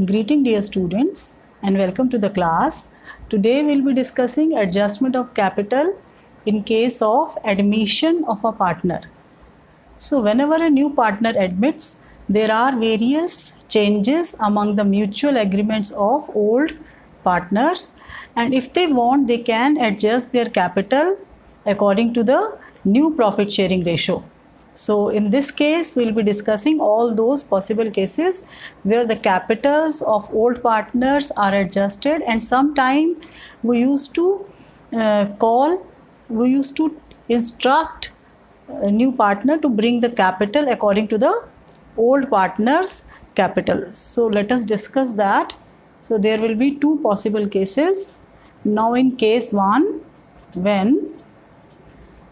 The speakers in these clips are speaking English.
Greeting dear students and welcome to the class. Today we will be discussing adjustment of capital in case of admission of a partner. So whenever a new partner admits, there are various changes among the mutual agreements of old partners, and if they want they can adjust their capital according to the new profit sharing ratio. So in this case, we will be discussing all those possible cases where the capitals of old partners are adjusted, and sometime we used to instruct a new partner to bring the capital according to the old partner's capital. So let us discuss that. So there will be two possible cases. Now in case 1, when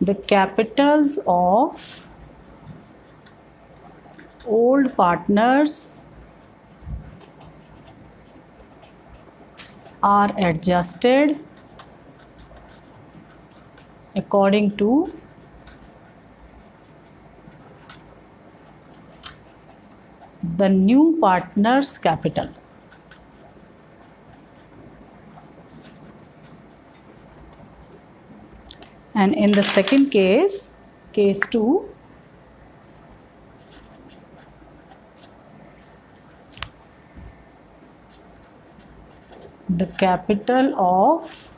the capitals of old partners are adjusted according to the new partner's capital. And in the second case, case 2, the capital of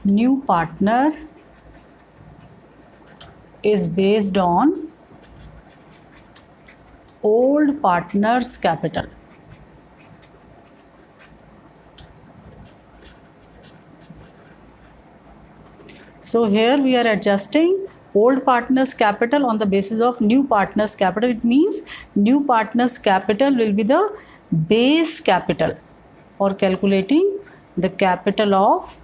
new partner is based on old partner's capital. So here we are adjusting old partner's capital on the basis of new partner's capital. It means new partner's capital will be the base capital for calculating the capital of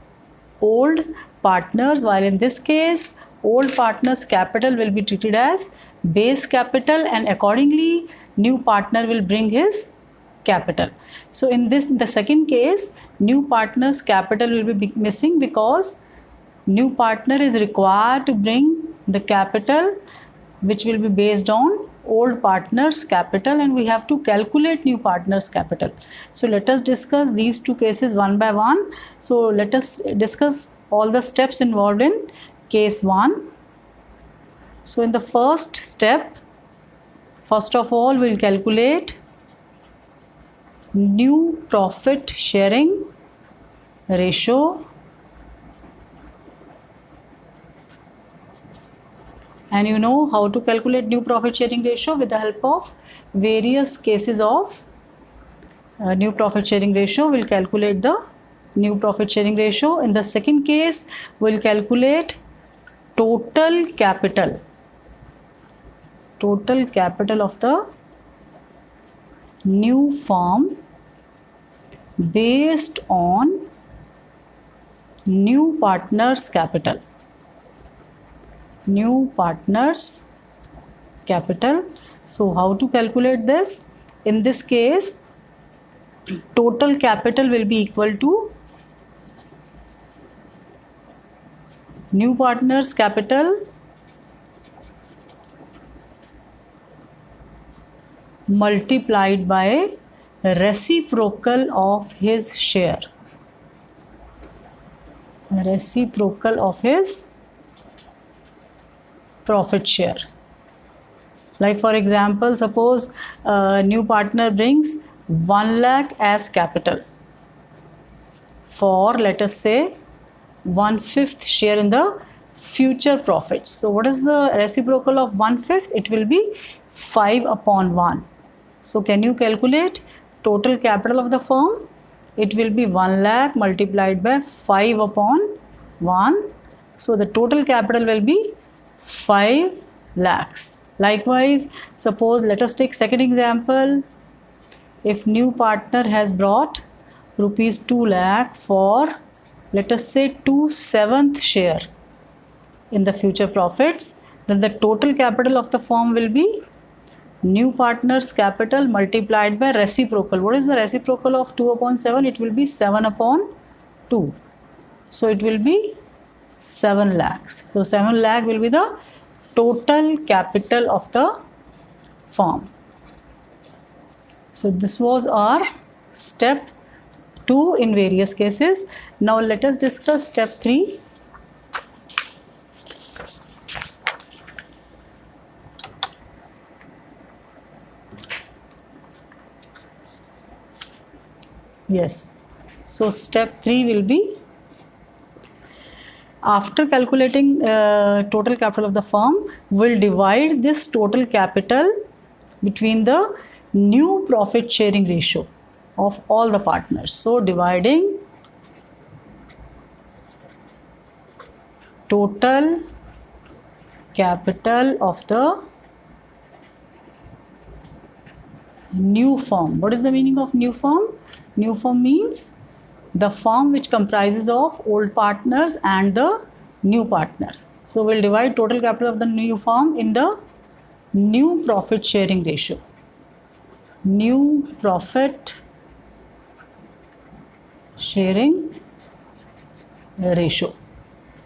old partners, while in this case old partner's capital will be treated as base capital, and accordingly new partner will bring his capital. So in the second case, new partner's capital will be missing because new partner is required to bring the capital which will be based on old partner's capital, and we have to calculate new partner's capital. So let us discuss these two cases one by one. So let us discuss all the steps involved in case 1. So in the first step, first of all we will calculate new profit sharing ratio, and you know how to calculate new profit sharing ratio with the help of various cases of new profit sharing ratio. We will calculate the new profit sharing ratio. In the second case, we will calculate total capital of the new firm based on new partner's capital. So how to calculate this? In this case, total capital will be equal to new partner's capital multiplied by reciprocal of his share. Reciprocal of his profit share. Like for example, suppose a new partner brings 1 lakh as capital for, let us say, 1/5 share in the future profits. So what is the reciprocal of 1/5? It will be 5/1. So can you calculate total capital of the firm? It will be 1 lakh multiplied by 5/1. So the total capital will be 5 lakhs. Likewise, suppose let us take second example. If new partner has brought rupees 2 lakh for, let us say, 2/7 share in the future profits, then the total capital of the firm will be new partner's capital multiplied by reciprocal. What is the reciprocal of 2/7? It will be 7/2. So it will be 7 lakhs. So 7 lakh will be the total capital of the firm. So this was our step 2 in various cases. Now let us discuss step 3. Yes, so step 3 will be, after calculating total capital of the firm, we'll divide this total capital between the new profit sharing ratio of all the partners. So dividing total capital of the new firm. What is the meaning of new firm? New firm means the firm which comprises of old partners and the new partner. So we'll divide total capital of the new firm in the new profit sharing ratio. New profit sharing ratio.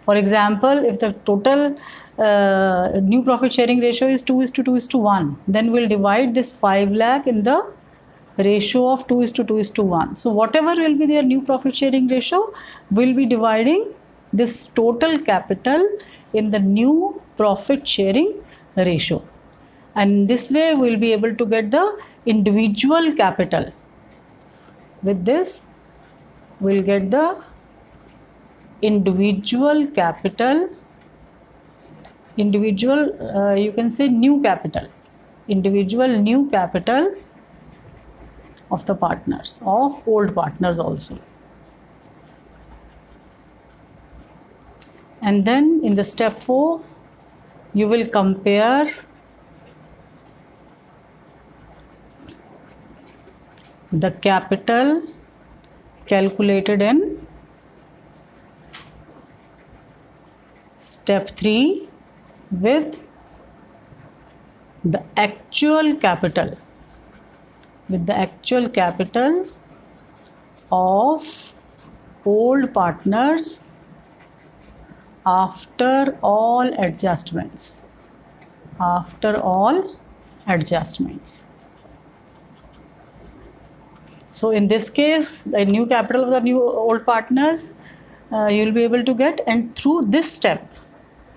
For example, if the total new profit sharing ratio is 2:2:1, then we'll divide this 5 lakh in the ratio of 2:2:1. So whatever will be their new profit sharing ratio, we'll be dividing this total capital in the new profit sharing ratio. And this way we'll be able to get the individual capital. With this, we'll get the individual capital, you can say new capital, individual new capital of the partners, of old partners also. And then in the step 4, you will compare the capital calculated in step 3 with the actual capital, of old partners after all adjustments. So in this case, the new capital of the new old partners you will be able to get, and through this step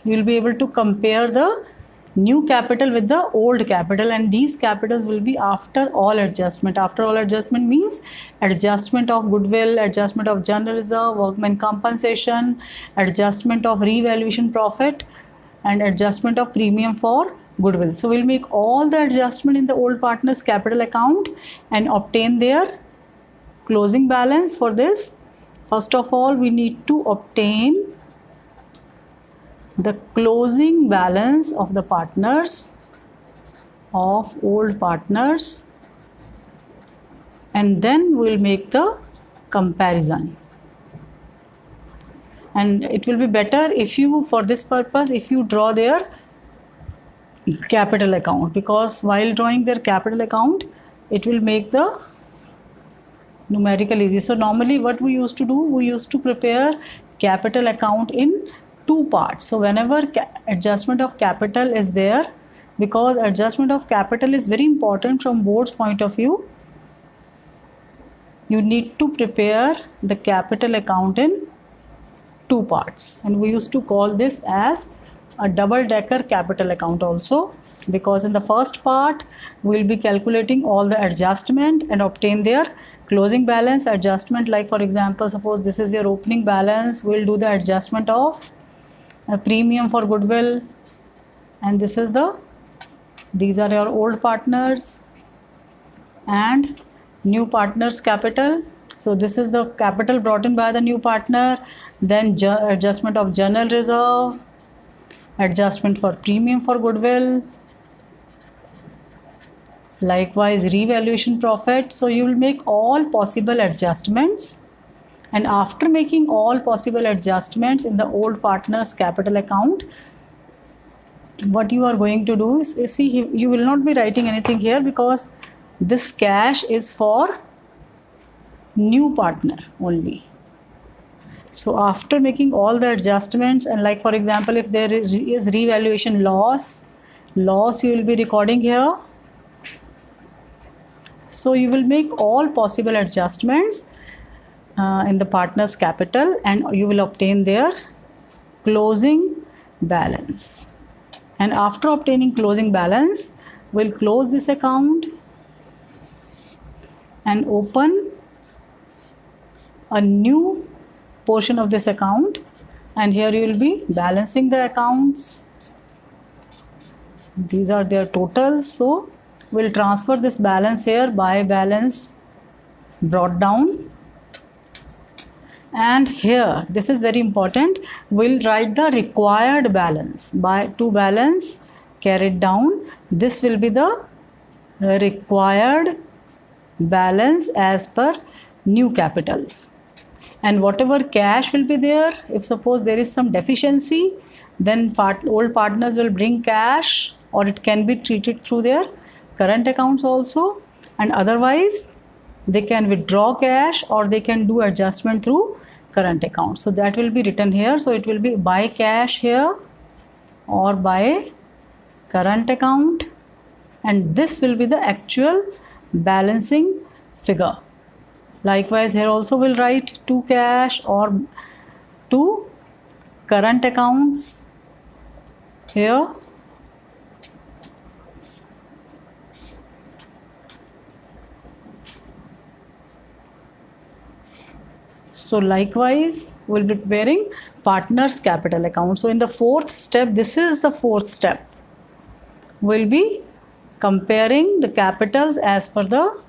you will be able to compare the new capital with the old capital, and these capitals will be after all adjustment. After all adjustment means adjustment of goodwill, adjustment of general reserve, workman compensation, adjustment of revaluation profit, and adjustment of premium for goodwill. So we'll make all the adjustment in the old partners capital account and obtain their closing balance. For this, first of all, we need to obtain the closing balance of the partners, of old partners, and then we'll make the comparison. And it will be better if you, for this purpose, if you draw their capital account, because while drawing their capital account, it will make the numerical easy. So normally what we used to do, we used to prepare capital account in 2 parts. So whenever adjustment of capital is there, because adjustment of capital is very important from board's point of view, you need to prepare the capital account in 2 parts, and we used to call this as a double-decker capital account also, because in the first part we'll be calculating all the adjustment and obtain their closing balance adjustment. Like for example, suppose this is your opening balance, we'll do the adjustment of a premium for goodwill, and these are your old partners and new partners capital. So this is the capital brought in by the new partner, then adjustment of general reserve, adjustment for premium for goodwill, likewise revaluation profit. So you will make all possible adjustments, and after making all possible adjustments in the old partners capital account, what you are going to do is, see, you will not be writing anything here, because this cash is for new partner only. So after making all the adjustments, and like for example, if there is revaluation loss you will be recording here. So you will make all possible adjustments in the partner's capital and you will obtain their closing balance. And after obtaining closing balance, we'll close this account and open a new portion of this account, and here you will be balancing the accounts. These are their totals, so we'll transfer this balance here by balance brought down, and here this is very important, we'll write the required balance by to balance carried down. This will be the required balance as per new capitals, and whatever cash will be there, if suppose there is some deficiency, then old partners will bring cash, or it can be treated through their current accounts also, and otherwise they can withdraw cash or they can do adjustment through current account. So that will be written here. So it will be by cash here or by current account, and this will be the actual balancing figure. Likewise here also we'll write to cash or to current accounts here. So likewise we'll be preparing partners capital account. So in the fourth step, this is the fourth step, we'll be comparing the capitals as per the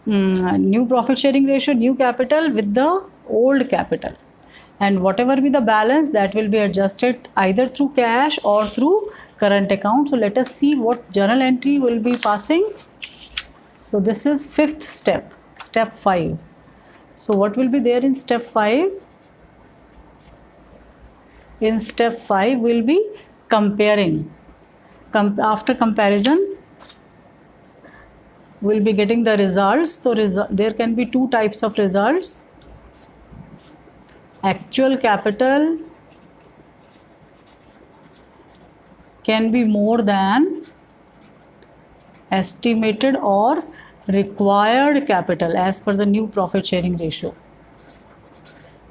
new profit sharing ratio, new capital with the old capital, and whatever be the balance that will be adjusted either through cash or through current account. So let us see what journal entry will be passing. So this is fifth step, step 5. So what will be there in step 5? In step 5 we'll be comparing. After comparison we'll be getting the results. So there can be two types of results: actual capital can be more than estimated or required capital as per the new profit sharing ratio.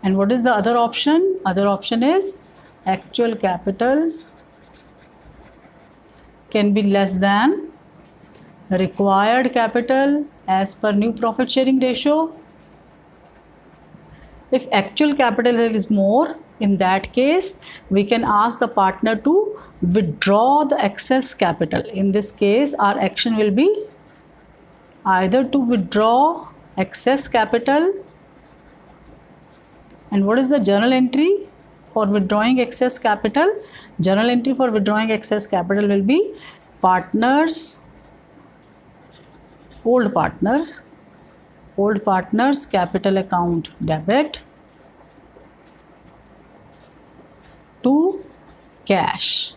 And what is the other option? Other option is actual capital can be less than required capital as per new profit sharing ratio. If actual capital is more, in that case we can ask the partner to withdraw the excess capital. In this case our action will be either to withdraw excess capital. And what is the journal entry for withdrawing excess capital? Journal entry for withdrawing excess capital will be partners, old partners capital account debit to cash.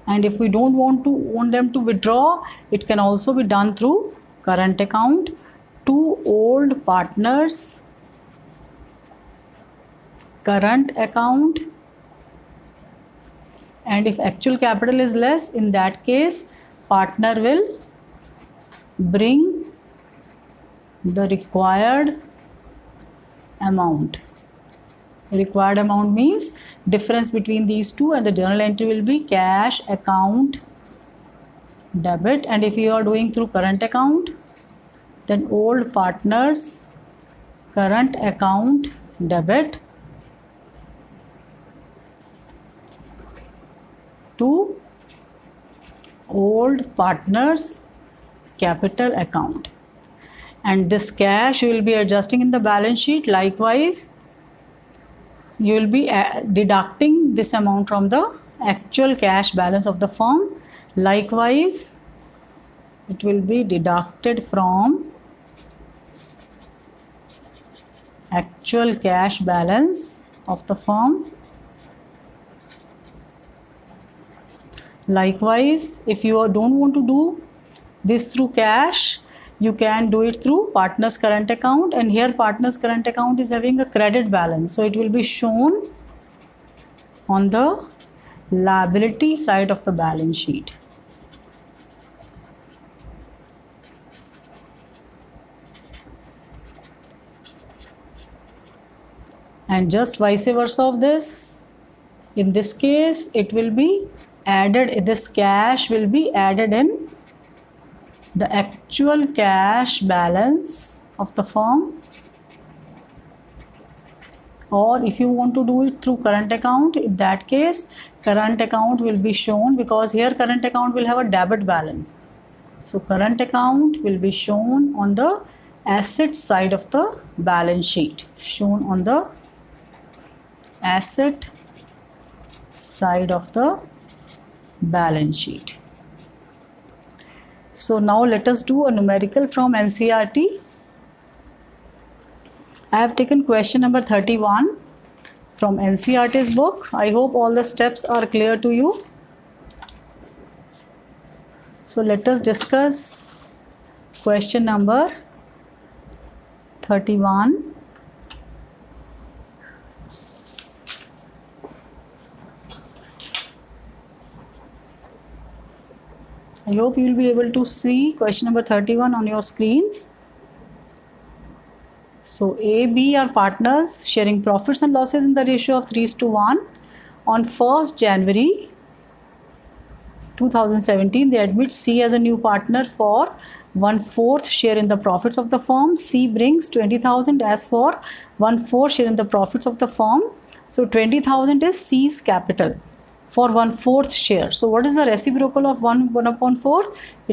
And if we don't want them to withdraw, it can also be done through current account to old partners current account. And if actual capital is less, in that case partner will bring the required amount. Required amount means difference between these two, and the journal entry will be cash account debit. And if you are doing through current account, then old partners current account debit to old partners capital account. And this cash you will be adjusting in the balance sheet. Likewise you will be deducting this amount from the actual cash balance of the firm. Likewise it will be deducted from actual cash balance of the firm. Likewise, if you don't want to do this through cash, you can do it through partners current account, and here partners current account is having a credit balance, so it will be shown on the liability side of the balance sheet. and just vice versa of this. In this case it will be added, this cash will be added in the actual cash balance of the firm, or if you want to do it through current account, in that case current account will be shown, because here current account will have a debit balance. So current account will be shown on the asset side of the balance sheet, shown on the asset side of the balance sheet. So now let us do a numerical from NCERT. I have taken question number 31 from NCERT's book. I hope all the steps are clear to you. So let us discuss question number 31. I hope you will be able to see question number 31 on your screens. So A, B are partners sharing profits and losses in the ratio of 3:1. On 1st January 2017, they admit C as a new partner for 1/4 share in the profits of the firm. C brings 20,000 as for 1/4 share in the profits of the firm. So 20,000 is C's capital for 1/4 share. So what is the reciprocal of 1/4?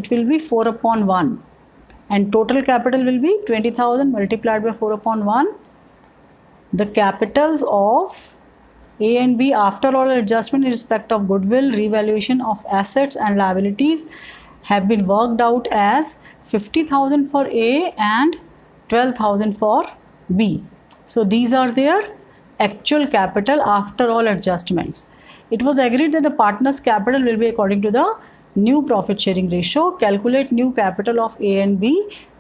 It will be 4/1. And total capital will be 20,000 multiplied by 4/1. The capitals of A and B after all adjustment in respect of goodwill, revaluation of assets and liabilities have been worked out as 50,000 for A and 12,000 for B. So these are their actual capital after all adjustments. It was agreed that the partners' capital will be according to the new profit sharing ratio. Calculate new capital of A and B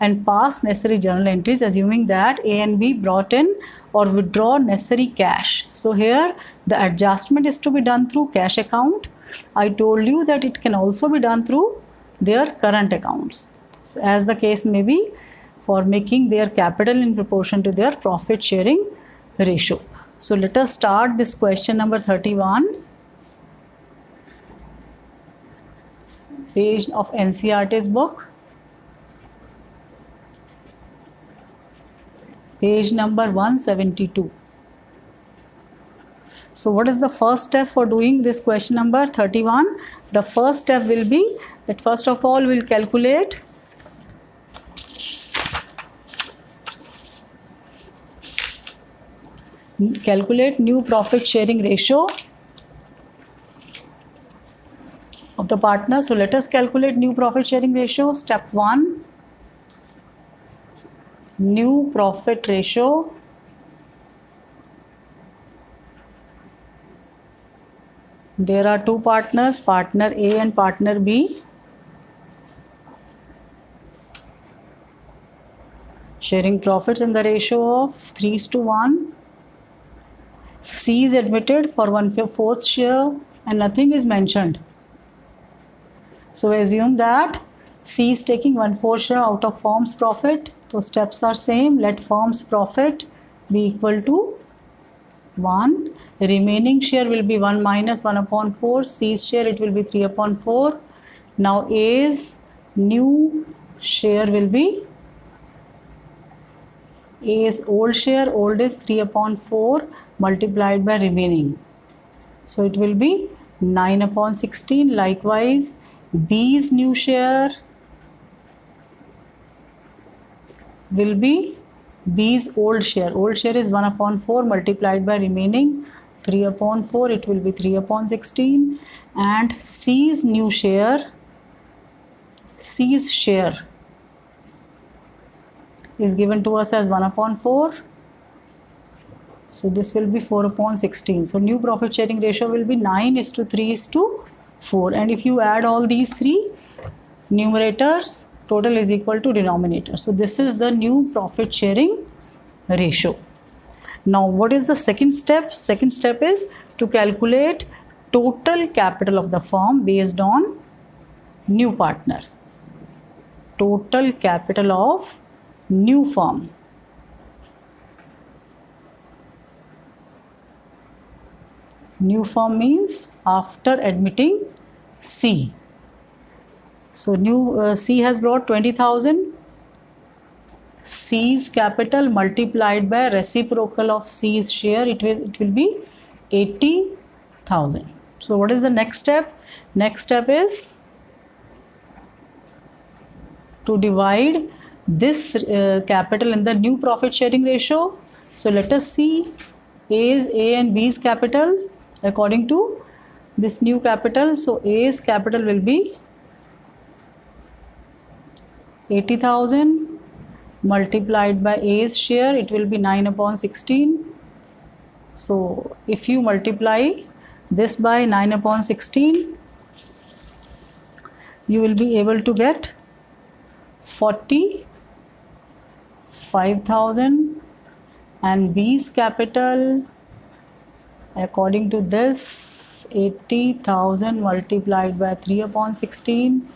and pass necessary journal entries assuming that A and B brought in or withdraw necessary cash. So here the adjustment is to be done through cash account. I told you that it can also be done through their current accounts. So as the case may be, for making their capital in proportion to their profit sharing ratio. So let us start this question number 31. Page of NCERT's book, page number 172. So what is the first step for doing this question number 31? The first step will be that first of all we'll calculate new profit sharing ratio of the partner. So let us calculate new profit sharing ratio. Step 1, new profit ratio there are two partners, partner A and partner B. Sharing profits in the ratio of 3:1. C is admitted for 1/4 share and nothing is mentioned. So assume that C is taking 1/4 share out of firm's profit. So steps are same. Let firm's profit be equal to 1. Remaining share will be 1 minus 1/4. C's share it will be 3/4. Now A's new share will be A's old share. Old is 3/4 multiplied by remaining. So it will be 9/16. Likewise B's new share will be B's old share. Old share is 1/4 multiplied by remaining 3/4. It will be 3/16. And C's new share, C's share is given to us as 1/4. So this will be 4/16. So new profit sharing ratio will be 9:3:4. And if you add all these three numerators, total is equal to denominator. So this is the new profit sharing ratio. Now what is the second step? Second step is to calculate total capital of the firm based on new partner. Total capital of new firm. New firm means after admitting C. So new C has brought 20,000. C's capital multiplied by reciprocal of C's share, it will be 80,000. So what is the next step? Next step is to divide this capital in the new profit sharing ratio. So let us see A and B's capital according to this new capital. So A's capital will be 80,000 multiplied by A's share, it will be 9 upon 16. So if you multiply this by 9 upon 16, you will be able to get 45,000, and B's capital according to this 80,000 multiplied by 3 upon 16,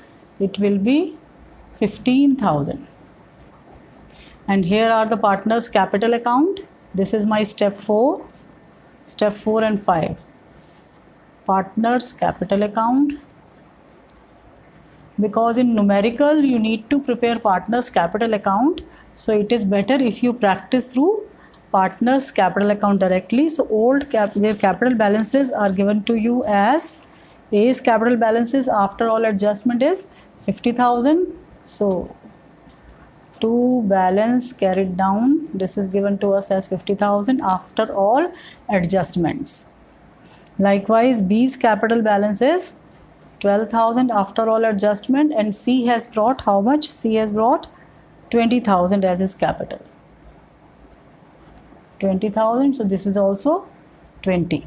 it will be 15,000. And here are the partners capital account. This is my step 4 and 5. Partners capital account. Because in numerical you need to prepare partners capital account, so it is better if you practice through partners capital account directly. So their capital balances are given to you as A's capital balances after all adjustment is 50,000. So to balance carried down, this is given to us as 50,000 after all adjustments. Likewise, B's capital balance is 12,000 after all adjustment, and C has brought how much? C has brought 20,000 as his capital. 20,000, so this is also 20.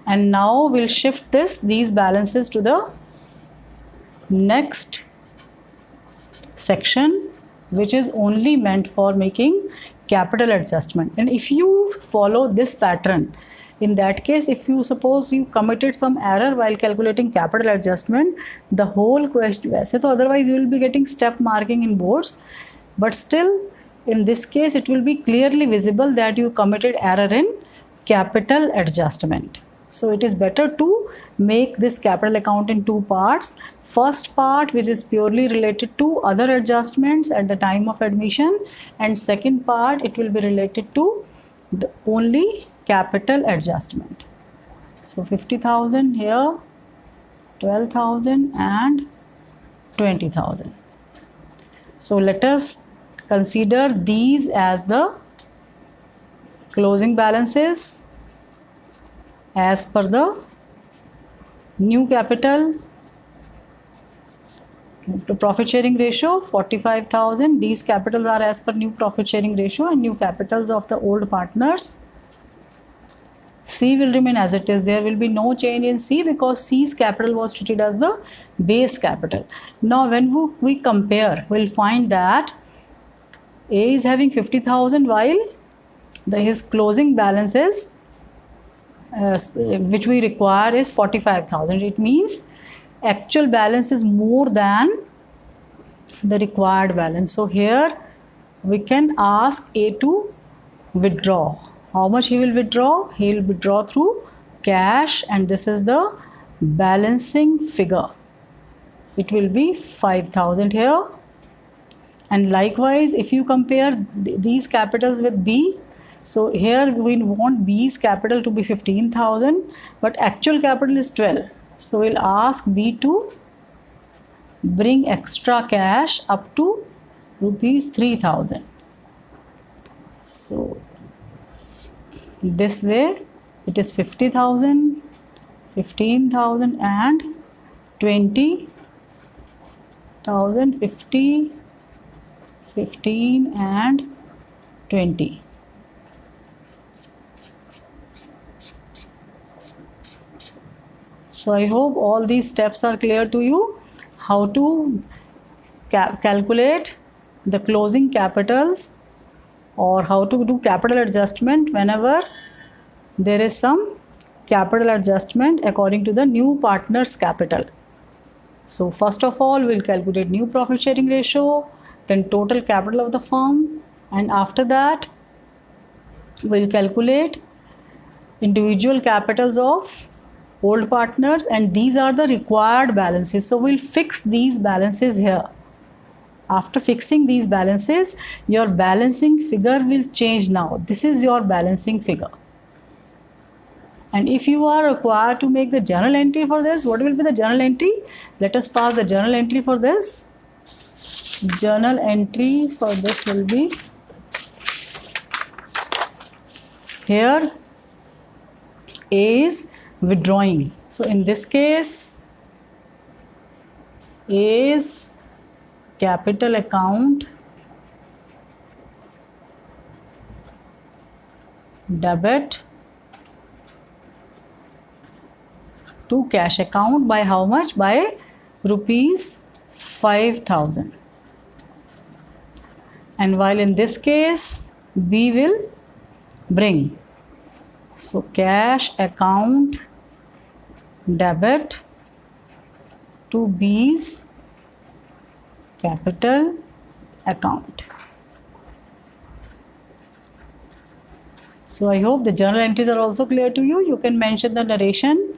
And now we'll shift these balances to the next section, which is only meant for making capital adjustment. And if you follow this pattern, in that case, if you suppose you committed some error while calculating capital adjustment, the whole question, वैसे तो otherwise you will be getting step marking in boards, but still in this case it will be clearly visible that you committed error in capital adjustment. So it is better to make this capital account in two parts. First part, which is purely related to other adjustments at the time of admission, and second part, it will be related to the only capital adjustment. So 50,000 here, 12,000 and 20,000. So let us consider these as the closing balances as per the new capital. The profit sharing ratio 45,000. These capitals are as per new profit sharing ratio, and new capitals of the old partners. C will remain as it is. There will be no change in C because C's capital was treated as the base capital. Now when we compare, we'll find that A is having 50,000 while his closing balance is which we require is 45,000. It means actual balance is more than the required balance. So here we can ask A to withdraw. How much he will withdraw? He will withdraw through cash, and this is the balancing figure. It will be 5,000 here. And likewise, if you compare these capitals with B, so here we want B's capital to be 15,000, but actual capital is 12. So we'll ask B to bring extra cash up to rupees 3,000. So this way it is 50,000, 15,000 and 20,000, 50, 15 and 20. So I hope all these steps are clear to you, how to calculate the closing capitals or how to do capital adjustment whenever there is some capital adjustment according to the new partner's capital. So first of all, we'll calculate new profit sharing ratio, then total capital of the firm, and after that we'll calculate individual capitals of old partners, and these are the required balances. So we'll fix these balances here. After fixing these balances, your balancing figure will change now. This is your balancing figure. And if you are required to make the journal entry for this, what will be the journal entry? Let us pass the journal entry for this. Journal entry for this will be here. A is withdrawing. So in this case, A is capital account, debit to cash account by how much? By rupees 5,000. And while in this case, B will bring. So cash account debit to B's capital account. So I hope the journal entries are also clear to you. You can mention the narration.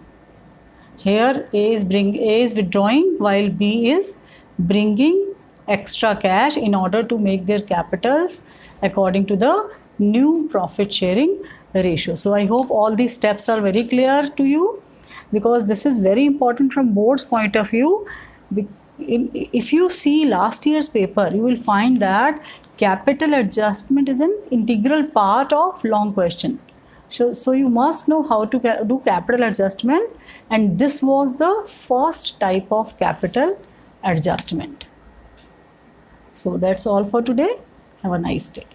Here A is withdrawing while B is bringing extra cash in order to make their capitals according to the new profit sharing ratio. So I hope all these steps are very clear to you, because this is very important from board's point of view. If you see last year's paper, you will find that capital adjustment is an integral part of long question. So you must know how to do capital adjustment, and this was the first type of capital adjustment. So that's all for today. Have a nice day.